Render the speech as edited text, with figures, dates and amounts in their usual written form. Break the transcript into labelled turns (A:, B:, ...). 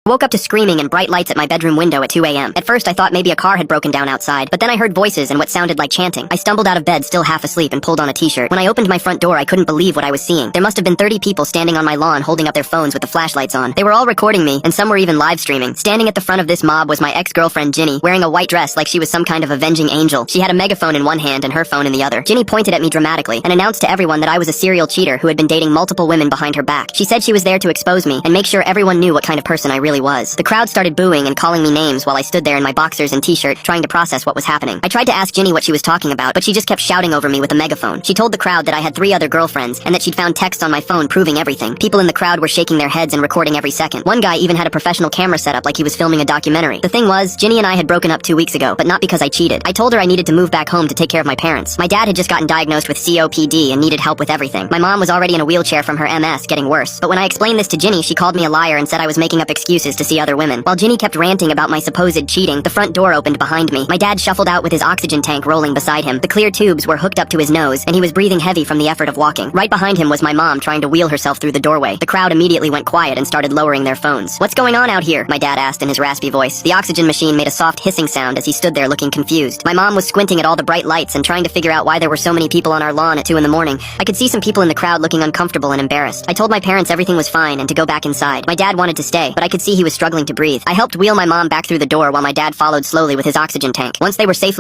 A: Woke up to screaming and bright lights at my bedroom window at 2 a.m. At first I thought maybe a car had broken down outside, but then I heard voices and what sounded like chanting. I stumbled out of bed still half asleep and pulled on a t-shirt. When I opened my front door, I couldn't believe what I was seeing. There must have been 30 people standing on my lawn holding up their phones with the flashlights on. They were all recording me, and some were even live streaming. Standing at the front of this mob was my ex-girlfriend Ginny, wearing a white dress like she was some kind of avenging angel. She had a megaphone in one hand and her phone in the other. Ginny pointed at me dramatically and announced to everyone that I was a serial cheater who had been dating multiple women behind her back. She said she was there to expose me and make sure everyone knew what kind of person I really was. The crowd started booing and calling me names while I stood there in my boxers and t-shirt, trying to process what was happening. I tried to ask Ginny what she was talking about, but she just kept shouting over me with a megaphone. She told the crowd that I had 3 other girlfriends and that she'd found texts on my phone proving everything. People in the crowd were shaking their heads and recording every second. One guy even had a professional camera set up like he was filming a documentary. The thing was, Ginny and I had broken up 2 weeks ago, but not because I cheated. I told her I needed to move back home to take care of my parents. My dad had just gotten diagnosed with COPD and needed help with everything. My mom was already in a wheelchair from her MS, getting worse. But when I explained this to Ginny, she called me a liar and said I was making up excuses to see other women. While Ginny kept ranting about my supposed cheating, the front door opened behind me. My dad shuffled out with his oxygen tank rolling beside him. The clear tubes were hooked up to his nose, and he was breathing heavy from the effort of walking. Right behind him was my mom trying to wheel herself through the doorway. The crowd immediately went quiet and started lowering their phones. "What's going on out here?" my dad asked in his raspy voice. The oxygen machine made a soft hissing sound as he stood there looking confused. My mom was squinting at all the bright lights and trying to figure out why there were so many people on our lawn at 2 in the morning. I could see some people in the crowd looking uncomfortable and embarrassed. I told my parents everything was fine and to go back inside. My dad wanted to stay, but I could see he was struggling to breathe. I helped wheel my mom back through the door while my dad followed slowly with his oxygen tank. Once they were safely